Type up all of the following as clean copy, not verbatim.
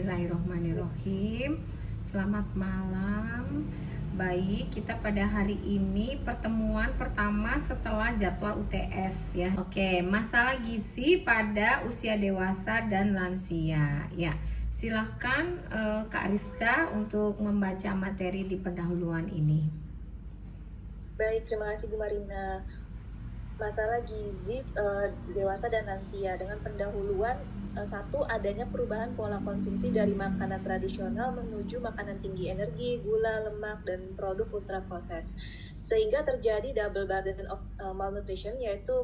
Bismillahirrohmanirrohim. Selamat malam. Baik, kita pada hari ini pertemuan pertama setelah jadwal UTS ya. Oke, masalah gizi pada usia dewasa dan lansia ya. Silahkan Kak Rizka untuk membaca materi di pendahuluan ini. Baik, terima kasih Bu Marina. Masalah gizi dewasa dan lansia dengan pendahuluan satu, adanya perubahan pola konsumsi dari makanan tradisional menuju makanan tinggi energi, gula, lemak, dan produk ultra proses, sehingga terjadi double burden of malnutrition, yaitu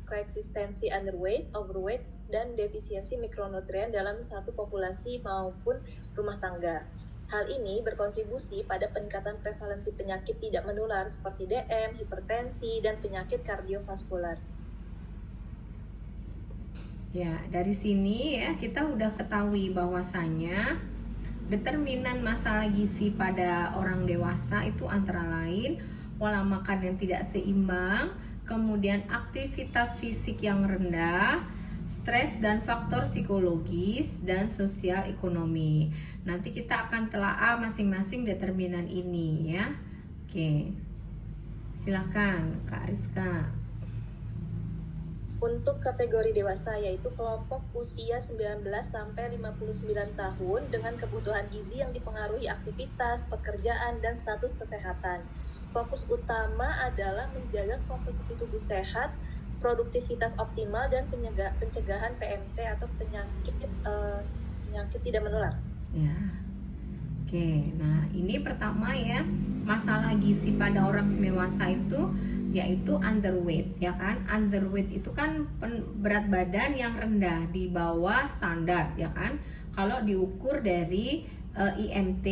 koeksistensi underweight, overweight, dan defisiensi mikronutrien dalam satu populasi maupun rumah tangga. Hal ini berkontribusi pada peningkatan prevalensi penyakit tidak menular seperti DM, hipertensi, dan penyakit kardiovaskular. Ya, dari sini ya kita udah ketahui bahwasanya determinan masalah gizi pada orang dewasa itu antara lain pola makan yang tidak seimbang, kemudian aktivitas fisik yang rendah, stres dan faktor psikologis dan sosial ekonomi. Nanti kita akan telaah masing-masing determinan ini ya. Oke. Silakan Kak Rizka. Untuk kategori dewasa yaitu kelompok usia 19 sampai 59 tahun dengan kebutuhan gizi yang dipengaruhi aktivitas, pekerjaan, dan status kesehatan. Fokus utama adalah menjaga komposisi tubuh sehat, produktivitas optimal, dan pencegahan PMT atau penyakit tidak menular. Ya. Oke, nah ini pertama ya, masalah gizi pada orang dewasa itu yaitu underweight ya kan. Underweight itu kan berat badan yang rendah di bawah standar ya kan. Kalau diukur dari IMT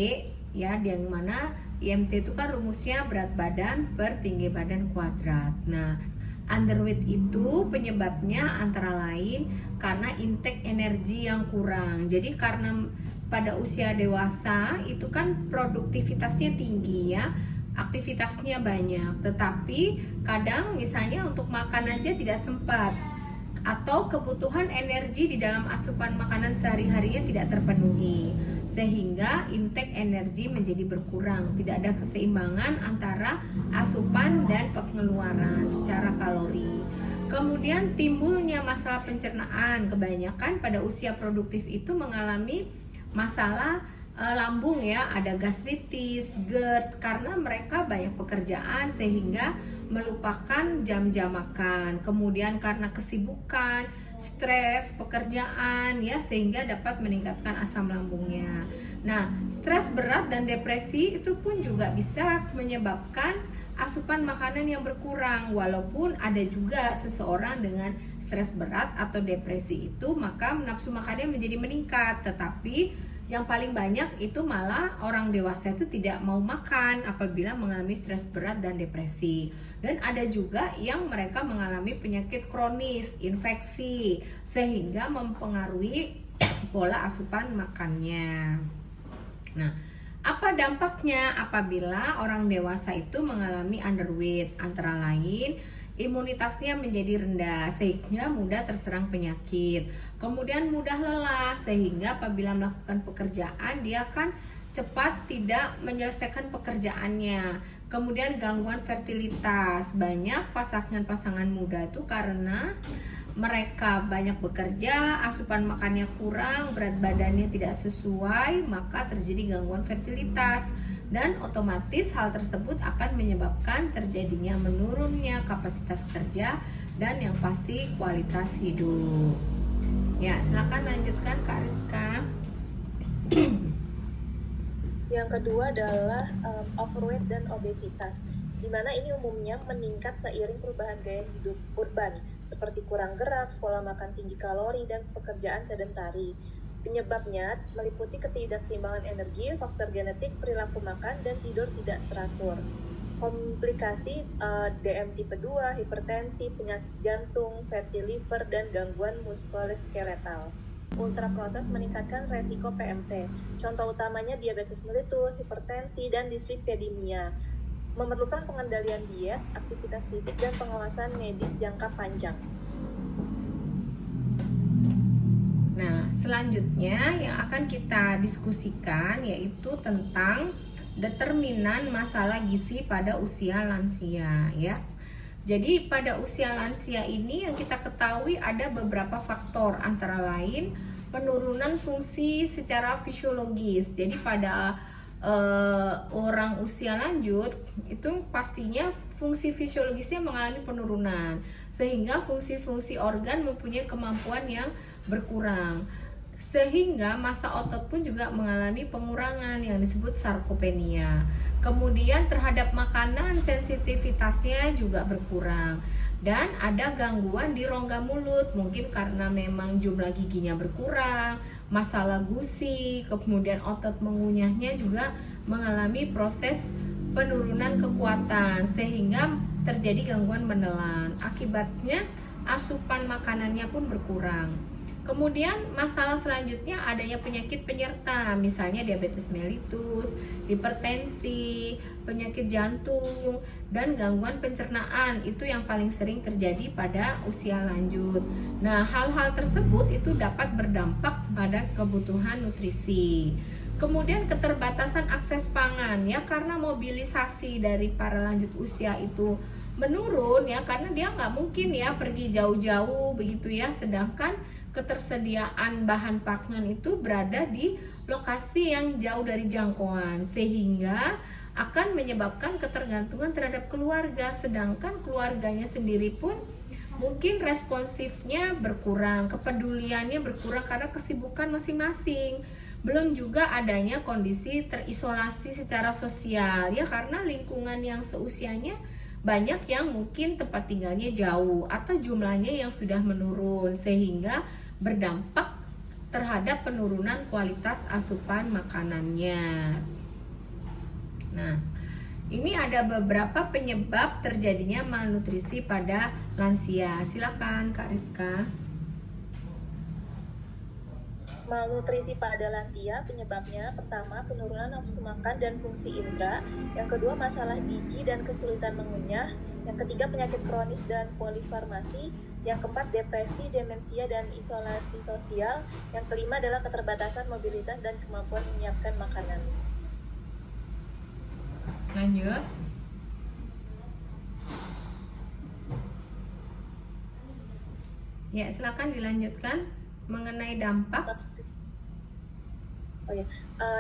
ya, yang mana IMT itu kan rumusnya berat badan per tinggi badan kuadrat. Nah, underweight itu penyebabnya antara lain karena intake energi yang kurang. Jadi karena pada usia dewasa itu kan produktivitasnya tinggi ya, aktivitasnya banyak, tetapi kadang misalnya untuk makan aja tidak sempat, atau kebutuhan energi di dalam asupan makanan sehari-harinya tidak terpenuhi, sehingga intake energi menjadi berkurang, tidak ada keseimbangan antara asupan dan pengeluaran secara kalori. Kemudian timbulnya masalah pencernaan, kebanyakan pada usia produktif itu mengalami masalah lambung ya, ada gastritis, GERD karena mereka banyak pekerjaan sehingga melupakan jam-jam makan. Kemudian karena kesibukan, stres, pekerjaan ya, sehingga dapat meningkatkan asam lambungnya. Nah, stres berat dan depresi itu pun juga bisa menyebabkan asupan makanan yang berkurang. Walaupun ada juga seseorang dengan stres berat atau depresi itu maka nafsu makannya menjadi meningkat, tetapi yang paling banyak itu malah orang dewasa itu tidak mau makan apabila mengalami stres berat dan depresi. Dan ada juga yang mereka mengalami penyakit kronis, infeksi, sehingga mempengaruhi pola asupan makannya. Nah, apa dampaknya apabila orang dewasa itu mengalami underweight? Antara lain imunitasnya menjadi rendah sehingga mudah terserang penyakit. Kemudian mudah lelah sehingga apabila melakukan pekerjaan dia akan cepat tidak menyelesaikan pekerjaannya. Kemudian gangguan fertilitas. Banyak pasangan-pasangan muda itu karena mereka banyak bekerja, asupan makannya kurang, berat badannya tidak sesuai, maka terjadi gangguan fertilitas. Dan otomatis hal tersebut akan menyebabkan terjadinya menurunnya kapasitas kerja dan yang pasti kualitas hidup. Ya, silakan lanjutkan Kak Rizka. Yang kedua adalah overweight dan obesitas, di mana ini umumnya meningkat seiring perubahan gaya hidup urban seperti kurang gerak, pola makan tinggi kalori, dan pekerjaan sedentari. Penyebabnya meliputi ketidakseimbangan energi, faktor genetik, perilaku makan, dan tidur tidak teratur. Komplikasi DM tipe 2, hipertensi, penyakit jantung, fatty liver, dan gangguan muskuloskeletal. Ultraproses meningkatkan resiko PMT. Contoh utamanya diabetes mellitus, hipertensi, dan dislipidemia. Memerlukan pengendalian diet, aktivitas fisik, dan pengawasan medis jangka panjang. Nah, selanjutnya yang akan kita diskusikan yaitu tentang determinan masalah gizi pada usia lansia ya. Jadi pada usia lansia ini yang kita ketahui ada beberapa faktor, antara lain penurunan fungsi secara fisiologis. Jadi pada orang usia lanjut itu pastinya fungsi fisiologisnya mengalami penurunan, sehingga fungsi-fungsi organ mempunyai kemampuan yang berkurang, sehingga massa otot pun juga mengalami pengurangan yang disebut sarkopenia. Kemudian terhadap makanan sensitivitasnya juga berkurang, dan ada gangguan di rongga mulut, mungkin karena memang jumlah giginya berkurang, masalah gusi, kemudian otot mengunyahnya juga mengalami proses penurunan kekuatan, sehingga terjadi gangguan menelan. Akibatnya asupan makanannya pun berkurang. Kemudian masalah selanjutnya adanya penyakit penyerta, misalnya diabetes mellitus, hipertensi, penyakit jantung, dan gangguan pencernaan. Itu yang paling sering terjadi pada usia lanjut. Nah, hal-hal tersebut itu dapat berdampak pada kebutuhan nutrisi. Kemudian keterbatasan akses pangan ya, karena mobilisasi dari para lanjut usia itu menurun ya, karena dia nggak mungkin ya pergi jauh-jauh begitu ya, sedangkan ketersediaan bahan pangan itu berada di lokasi yang jauh dari jangkauan, sehingga akan menyebabkan ketergantungan terhadap keluarga, sedangkan keluarganya sendiri pun mungkin responsifnya berkurang, kepeduliannya berkurang karena kesibukan masing-masing. Belum juga adanya kondisi terisolasi secara sosial ya, karena lingkungan yang seusianya banyak yang mungkin tempat tinggalnya jauh atau jumlahnya yang sudah menurun, sehingga berdampak terhadap penurunan kualitas asupan makanannya. Nah, ini ada beberapa penyebab terjadinya malnutrisi pada lansia. Silakan Kak Rizka. Malnutrisi pada lansia penyebabnya pertama penurunan nafsu makan dan fungsi indera, yang kedua masalah gigi dan kesulitan mengunyah, yang ketiga penyakit kronis dan polifarmasi, yang keempat depresi, demensia dan isolasi sosial, yang kelima adalah keterbatasan mobilitas dan kemampuan menyiapkan makanan. Lanjut. Ya, silakan dilanjutkan mengenai dampak.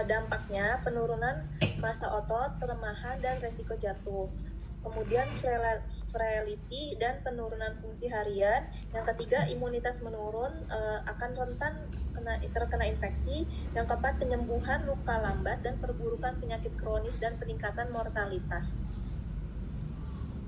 Dampaknya penurunan massa otot, kelemahan dan resiko jatuh. Kemudian frailty dan penurunan fungsi harian. Yang ketiga imunitas menurun, akan rentan terkena infeksi. Yang keempat penyembuhan luka lambat dan perburukan penyakit kronis dan peningkatan mortalitas.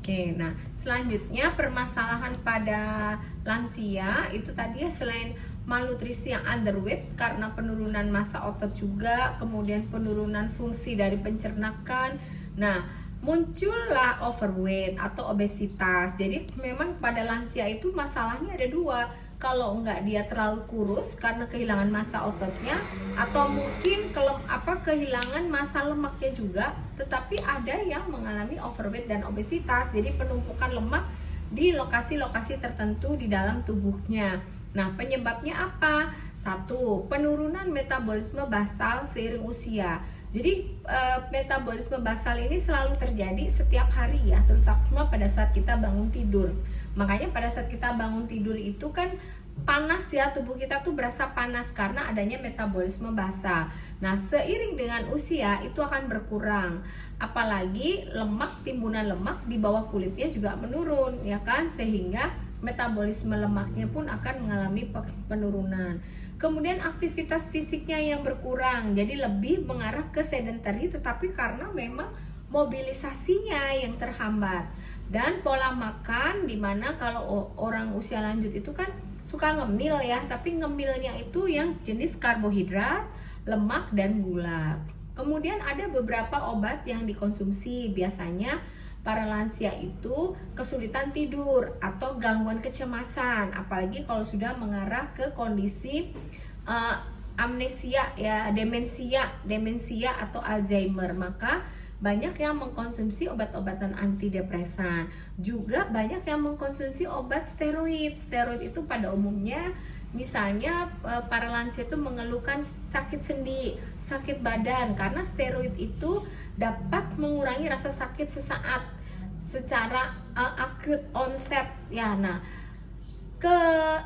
Oke, nah selanjutnya permasalahan pada lansia itu tadi ya, selain malnutrisi yang underweight karena penurunan massa otot juga, kemudian penurunan fungsi dari pencernakan. Nah, muncullah overweight atau obesitas. Jadi memang pada lansia itu masalahnya ada dua. Kalau enggak dia terlalu kurus karena kehilangan massa ototnya, atau mungkin kehilangan massa lemaknya juga, tetapi ada yang mengalami overweight dan obesitas. Jadi penumpukan lemak di lokasi-lokasi tertentu di dalam tubuhnya. Nah, penyebabnya apa? Satu, penurunan metabolisme basal seiring usia. Jadi metabolisme basal ini selalu terjadi setiap hari ya, terutama pada saat kita bangun tidur. Makanya pada saat kita bangun tidur itu kan panas ya, tubuh kita tuh berasa panas karena adanya metabolisme basal. Nah, seiring dengan usia itu akan berkurang. Apalagi lemak, timbunan lemak di bawah kulitnya juga menurun ya kan, sehingga metabolisme lemaknya pun akan mengalami penurunan. Kemudian aktivitas fisiknya yang berkurang, jadi lebih mengarah ke sedentary, tetapi karena memang mobilisasinya yang terhambat. Dan pola makan, dimana kalau orang usia lanjut itu kan suka ngemil ya, tapi ngemilnya itu yang jenis karbohidrat, lemak, dan gula. Kemudian ada beberapa obat yang dikonsumsi. Biasanya para lansia itu kesulitan tidur atau gangguan kecemasan, apalagi kalau sudah mengarah ke kondisi amnesia ya, demensia atau Alzheimer, maka banyak yang mengkonsumsi obat-obatan antidepresan. Juga banyak yang mengkonsumsi obat steroid. Steroid itu pada umumnya Misalnya para lansia itu mengeluhkan sakit sendi, sakit badan, karena steroid itu dapat mengurangi rasa sakit sesaat secara acute onset ya. Nah,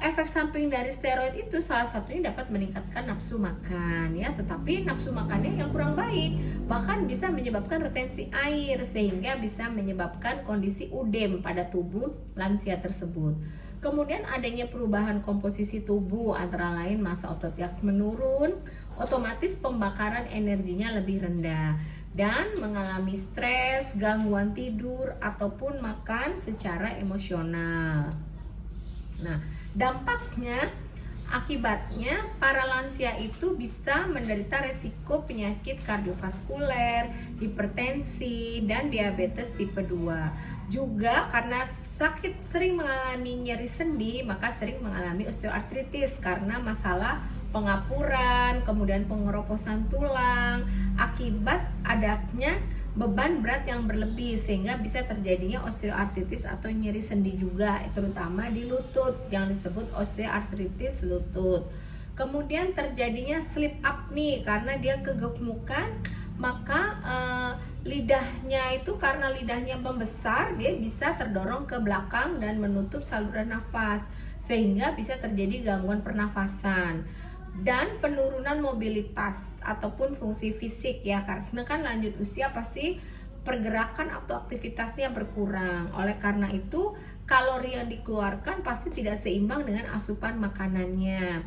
efek samping dari steroid itu salah satunya dapat meningkatkan nafsu makan ya, tetapi nafsu makannya yang kurang baik, bahkan bisa menyebabkan retensi air sehingga bisa menyebabkan kondisi udem pada tubuh lansia tersebut. Kemudian adanya perubahan komposisi tubuh, antara lain massa otot yang menurun, otomatis pembakaran energinya lebih rendah dan mengalami stres, gangguan tidur ataupun makan secara emosional. Nah, dampaknya akibatnya para lansia itu bisa menderita resiko penyakit kardiovaskuler, hipertensi, dan diabetes tipe 2. Juga karena sering mengalami nyeri sendi, maka sering mengalami osteoartritis karena masalah pengapuran, kemudian pengeroposan tulang akibat adanya beban berat yang berlebih, sehingga bisa terjadinya osteoartritis atau nyeri sendi juga, terutama di lutut yang disebut osteoartritis lutut. Kemudian terjadinya sleep apnea karena dia kegemukan, maka lidahnya itu karena lidahnya membesar, dia bisa terdorong ke belakang dan menutup saluran nafas sehingga bisa terjadi gangguan pernafasan dan penurunan mobilitas ataupun fungsi fisik ya, karena kan lanjut usia pasti pergerakan atau aktivitasnya berkurang. Oleh karena itu kalori yang dikeluarkan pasti tidak seimbang dengan asupan makanannya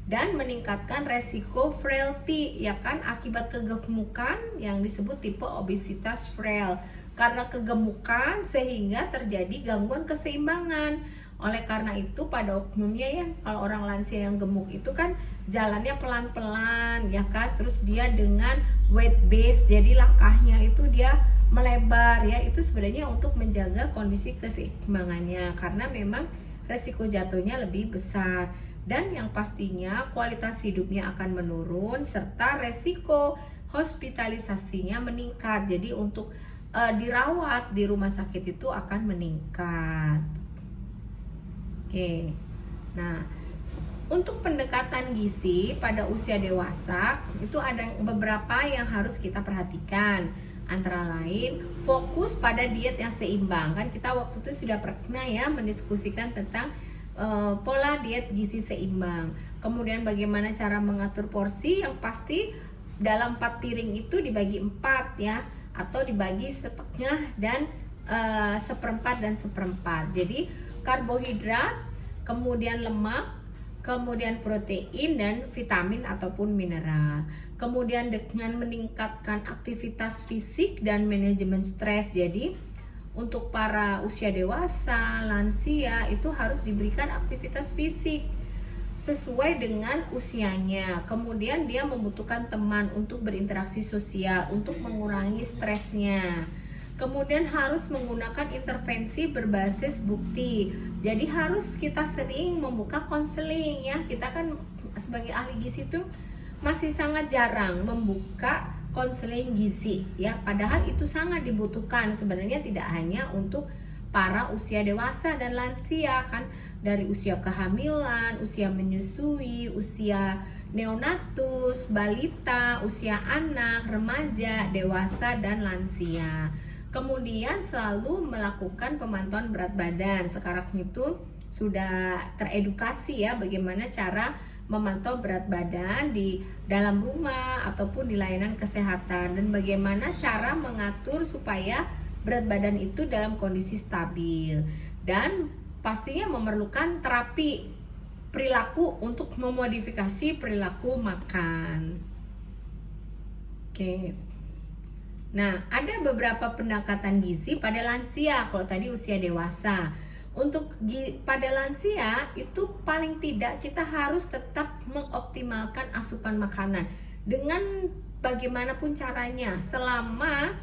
dan meningkatkan resiko frailty ya kan, akibat kegemukan yang disebut tipe obesitas frail. Karena kegemukan sehingga terjadi gangguan keseimbangan. Oleh karena itu pada umumnya ya, kalau orang lansia yang gemuk itu kan jalannya pelan-pelan ya kan, terus dia dengan weight base, jadi langkahnya itu dia melebar ya, itu sebenarnya untuk menjaga kondisi keseimbangannya karena memang resiko jatuhnya lebih besar. Dan yang pastinya kualitas hidupnya akan menurun serta resiko hospitalisasinya meningkat. Jadi untuk dirawat di rumah sakit itu akan meningkat. Oke. Nah, untuk pendekatan gizi pada usia dewasa itu ada beberapa yang harus kita perhatikan. Antara lain fokus pada diet yang seimbang. Kan kita waktu itu sudah pernah ya mendiskusikan tentang pola diet gizi seimbang. Kemudian bagaimana cara mengatur porsi, yang pasti dalam 4 piring itu dibagi 4 ya, atau dibagi setengah dan seperempat dan seperempat. Jadi karbohidrat, kemudian lemak, kemudian protein dan vitamin ataupun mineral. Kemudian dengan meningkatkan aktivitas fisik dan manajemen stres. Jadi untuk para usia dewasa, lansia itu harus diberikan aktivitas fisik sesuai dengan usianya. Kemudian dia membutuhkan teman untuk berinteraksi sosial untuk mengurangi stresnya. Kemudian harus menggunakan intervensi berbasis bukti. Jadi harus kita sering membuka konseling ya. Kita kan sebagai ahli gizi itu masih sangat jarang membuka konseling gizi ya. Padahal itu sangat dibutuhkan sebenarnya, tidak hanya untuk para usia dewasa dan lansia kan, dari usia kehamilan, usia menyusui, usia neonatus, balita, usia anak, remaja, dewasa dan lansia. Kemudian selalu melakukan pemantauan berat badan. Sekarang itu sudah teredukasi ya bagaimana cara memantau berat badan di dalam rumah ataupun di layanan kesehatan, dan bagaimana cara mengatur supaya berat badan itu dalam kondisi stabil, dan pastinya memerlukan terapi perilaku untuk memodifikasi perilaku makan. Oke. Nah, ada beberapa pendekatan gizi pada lansia. Kalau tadi usia dewasa, untuk pada lansia itu paling tidak kita harus tetap mengoptimalkan asupan makanan dengan bagaimanapun caranya, selama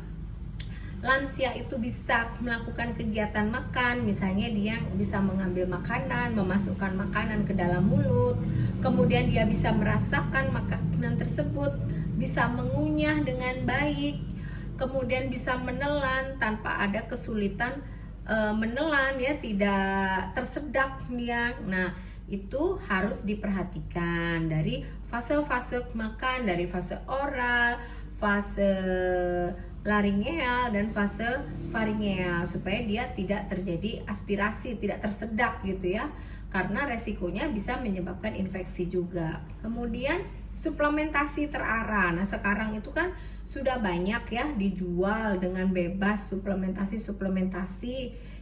lansia itu bisa melakukan kegiatan makan. Misalnya dia bisa mengambil makanan, memasukkan makanan ke dalam mulut, kemudian dia bisa merasakan makanan tersebut, bisa mengunyah dengan baik, kemudian bisa menelan tanpa ada kesulitan menelan ya, tidak tersedak dia. Nah, itu harus diperhatikan dari fase-fase makan, dari fase oral, fase laringeal dan fase faringeal, supaya dia tidak terjadi aspirasi, tidak tersedak gitu ya, karena resikonya bisa menyebabkan infeksi juga. Kemudian suplementasi terarah. Nah, sekarang itu kan sudah banyak ya dijual dengan bebas suplementasi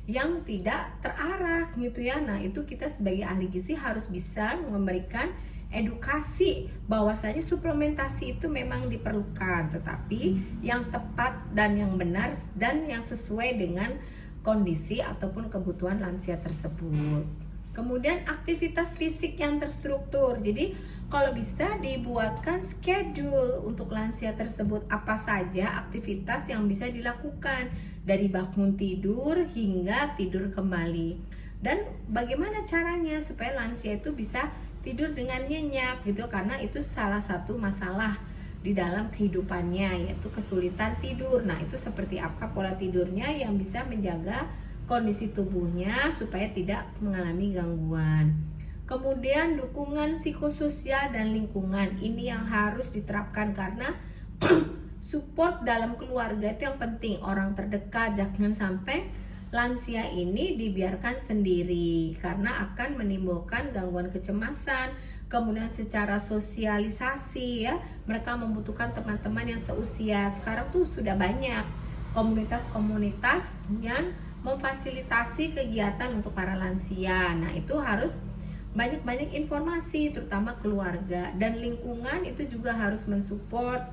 yang tidak terarah gitu ya. Nah, itu kita sebagai ahli gizi harus bisa memberikan edukasi bahwasanya suplementasi itu memang diperlukan, tetapi yang tepat dan yang benar dan yang sesuai dengan kondisi ataupun kebutuhan lansia tersebut. Kemudian aktivitas fisik yang terstruktur. Jadi kalau bisa dibuatkan schedule untuk lansia tersebut, apa saja aktivitas yang bisa dilakukan dari bangun tidur hingga tidur kembali. Dan bagaimana caranya supaya lansia itu bisa tidur dengan nyenyak gitu, karena itu salah satu masalah di dalam kehidupannya, yaitu kesulitan tidur. Nah, itu seperti apa pola tidurnya yang bisa menjaga kondisi tubuhnya supaya tidak mengalami gangguan. Kemudian dukungan psikososial dan lingkungan ini yang harus diterapkan, karena support dalam keluarga itu yang penting, orang terdekat. Jangan sampai lansia ini dibiarkan sendiri karena akan menimbulkan gangguan kecemasan. Kemudian secara sosialisasi ya, mereka membutuhkan teman-teman yang seusia. Sekarang tuh sudah banyak komunitas-komunitas yang memfasilitasi kegiatan untuk para lansia. Nah, itu harus banyak-banyak informasi, terutama keluarga dan lingkungan itu juga harus mensupport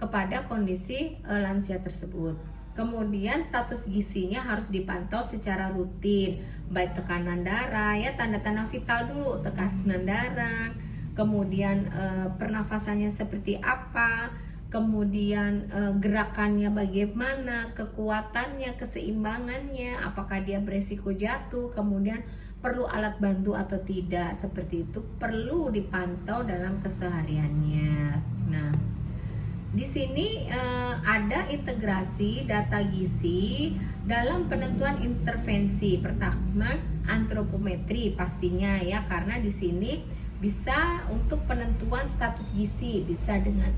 kepada kondisi lansia tersebut. Kemudian status gizinya harus dipantau secara rutin, baik tekanan darah ya, tanda-tanda vital dulu, tekanan darah, kemudian pernafasannya seperti apa, kemudian gerakannya bagaimana, kekuatannya, keseimbangannya, apakah dia beresiko jatuh, kemudian perlu alat bantu atau tidak, seperti itu perlu dipantau dalam kesehariannya. Nah, di sini ada integrasi data gizi dalam penentuan intervensi. Pertama, antropometri pastinya ya, karena di sini bisa untuk penentuan status gizi, bisa dengan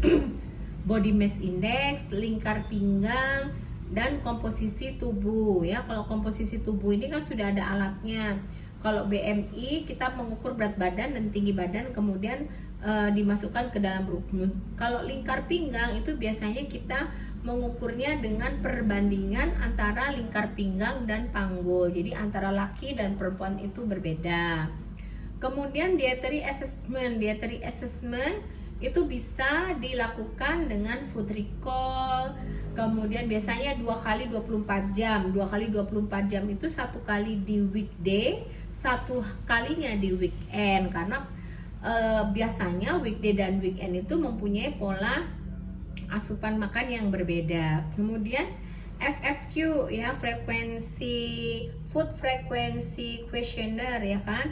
body mass index, lingkar pinggang, dan komposisi tubuh ya. Kalau komposisi tubuh ini kan sudah ada alatnya. Kalau BMI kita mengukur berat badan dan tinggi badan, kemudian dimasukkan ke dalam rumus. Kalau lingkar pinggang itu biasanya kita mengukurnya dengan perbandingan antara lingkar pinggang dan panggul. Jadi antara laki dan perempuan itu berbeda. Kemudian dietary assessment. Dietary assessment itu bisa dilakukan dengan food recall. Kemudian biasanya 2 kali 24 jam. 2 kali 24 jam itu 1 kali di weekday, 1 kalinya di weekend. Karena biasanya weekday dan weekend itu mempunyai pola asupan makan yang berbeda. Kemudian FFQ ya, food frequency questionnaire ya kan.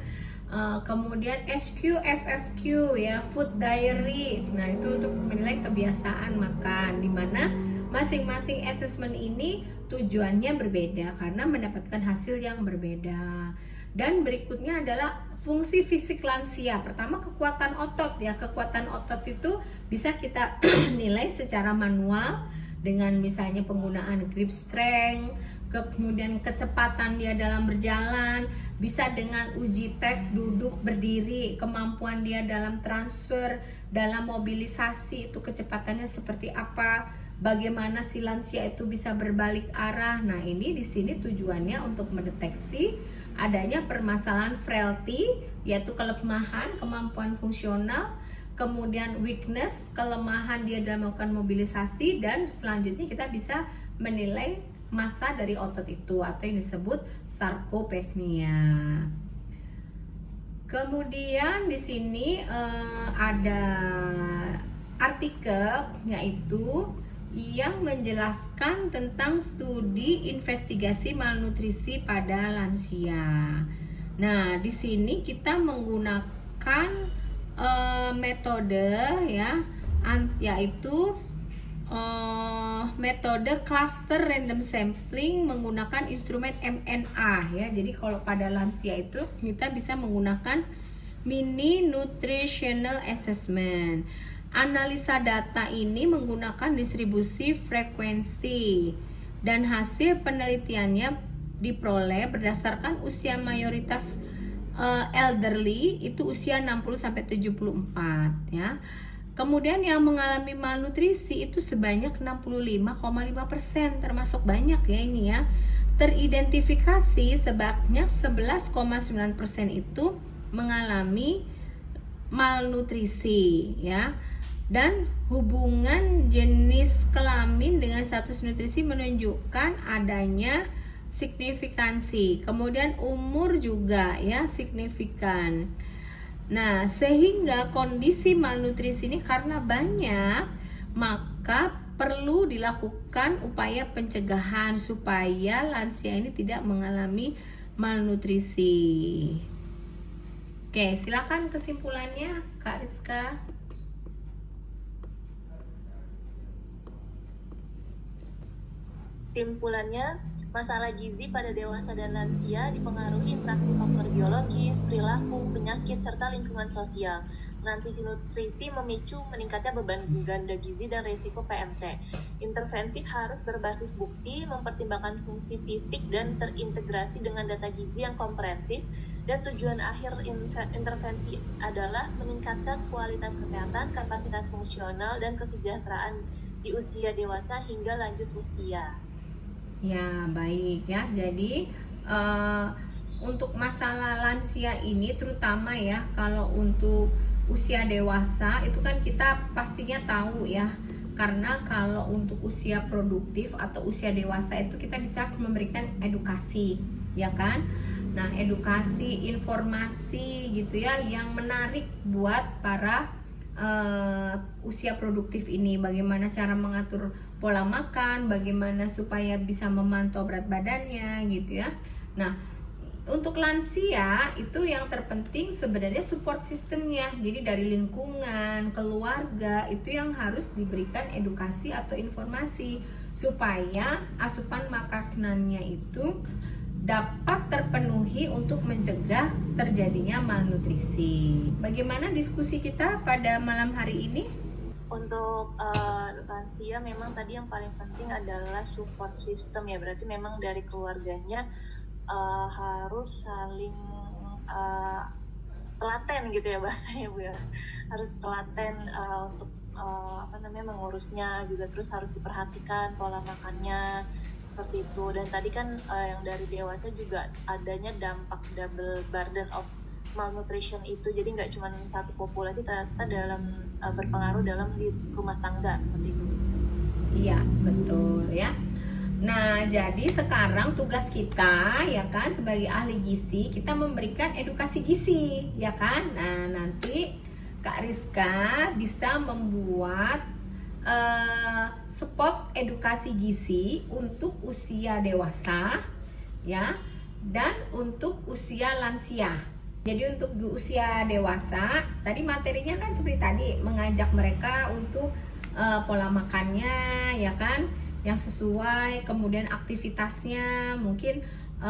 Kemudian SQ FFQ ya, food diary. Nah, itu untuk menilai kebiasaan makan, di mana masing-masing assessment ini tujuannya berbeda karena mendapatkan hasil yang berbeda. Dan berikutnya adalah fungsi fisik lansia. Pertama, kekuatan otot ya. Kekuatan otot itu bisa kita nilai secara manual dengan misalnya penggunaan grip strength, kemudian kecepatan dia dalam berjalan, bisa dengan uji tes duduk berdiri, kemampuan dia dalam transfer, dalam mobilisasi itu kecepatannya seperti apa, bagaimana si lansia itu bisa berbalik arah. Nah, ini di sini tujuannya untuk mendeteksi adanya permasalahan frailty, yaitu kelemahan kemampuan fungsional, kemudian weakness, kelemahan dia dalam melakukan mobilisasi, dan selanjutnya kita bisa menilai massa dari otot itu atau yang disebut sarkopenia. Kemudian di sini ada artikel yaitu yang menjelaskan tentang studi investigasi malnutrisi pada lansia. Nah, di sini kita menggunakan metode ya, yaitu metode cluster random sampling menggunakan instrumen MNA ya. Jadi kalau pada lansia itu kita bisa menggunakan Mini Nutritional Assessment. Analisa data ini menggunakan distribusi frekuensi dan hasil penelitiannya diperoleh berdasarkan usia mayoritas elderly itu usia 60 sampai 74 ya. Kemudian yang mengalami malnutrisi itu sebanyak 65,5%, termasuk banyak ya ini ya. Teridentifikasi sebanyak 11,9% itu mengalami malnutrisi ya. Dan hubungan jenis kelamin dengan status nutrisi menunjukkan adanya signifikansi. Kemudian umur juga ya signifikan. Nah, sehingga kondisi malnutrisi ini karena banyak, maka perlu dilakukan upaya pencegahan supaya lansia ini tidak mengalami malnutrisi. Oke, silakan kesimpulannya Kak Rizka. Kesimpulannya, masalah gizi pada dewasa dan lansia dipengaruhi interaksi faktor biologis, perilaku, penyakit, serta lingkungan sosial. Transisi nutrisi memicu meningkatnya beban ganda gizi dan risiko PMT. Intervensi harus berbasis bukti, mempertimbangkan fungsi fisik dan terintegrasi dengan data gizi yang komprehensif, dan tujuan akhir intervensi adalah meningkatkan kualitas kesehatan, kapasitas fungsional, dan kesejahteraan di usia dewasa hingga lanjut usia. Ya, baik ya. Jadi untuk masalah lansia ini terutama ya, kalau untuk usia dewasa itu kan kita pastinya tahu ya. Karena kalau untuk usia produktif atau usia dewasa itu kita bisa memberikan edukasi, ya kan? Nah, edukasi, informasi gitu ya yang menarik buat para usia produktif ini, bagaimana cara mengatur pola makan, bagaimana supaya bisa memantau berat badannya gitu ya. Nah, untuk lansia itu yang terpenting sebenarnya support sistemnya. Jadi dari lingkungan, keluarga itu yang harus diberikan edukasi atau informasi supaya asupan makanannya itu dapat terpenuhi untuk mencegah terjadinya malnutrisi. Bagaimana diskusi kita pada malam hari ini? Untuk lansia memang tadi yang paling penting adalah support system ya, berarti memang dari keluarganya harus saling telaten gitu ya bahasanya Bu ya, harus telaten untuk mengurusnya juga, terus harus diperhatikan pola makannya seperti itu. Dan tadi kan yang dari dewasa juga adanya dampak double burden of malnutrition itu, jadi nggak cuma satu populasi, ternyata dalam berpengaruh dalam di rumah tangga seperti itu. Iya, betul ya. Nah, jadi sekarang tugas kita ya kan sebagai ahli gizi, kita memberikan edukasi gizi ya kan. Nah, nanti Kak Rizka bisa membuat spot edukasi gizi untuk usia dewasa ya, dan untuk usia lansia. Jadi untuk usia dewasa tadi materinya kan seperti tadi, mengajak mereka untuk pola makannya ya kan yang sesuai, kemudian aktivitasnya mungkin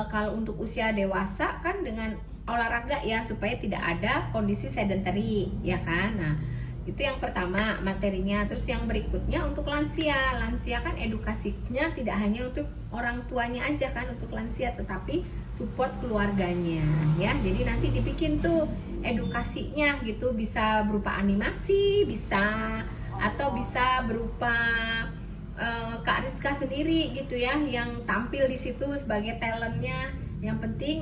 kalau untuk usia dewasa kan dengan olahraga ya, supaya tidak ada kondisi sedentary ya kan. Nah, itu yang pertama materinya. Terus yang berikutnya untuk lansia kan edukasinya tidak hanya untuk orang tuanya aja kan untuk lansia, tetapi support keluarganya ya. Jadi nanti dibikin tuh edukasinya gitu, bisa berupa animasi, bisa atau bisa berupa Kak Rizka sendiri gitu ya yang tampil di situ sebagai talentnya. Yang penting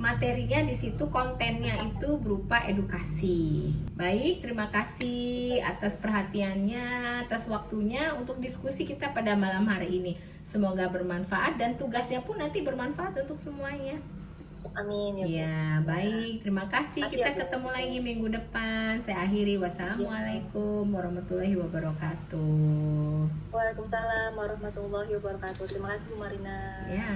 materinya di situ, kontennya itu berupa edukasi. Baik, terima kasih atas perhatiannya, atas waktunya untuk diskusi kita pada malam hari ini. Semoga bermanfaat dan tugasnya pun nanti bermanfaat untuk semuanya. Amin ya. Ya, baik, terima kasih. Makasih Kita ya, Bu. ketemu lagi minggu depan. Saya akhiri. Wassalamualaikum warahmatullahi wabarakatuh. Waalaikumsalam warahmatullahi wabarakatuh. Terima kasih Bu Marina. Ya.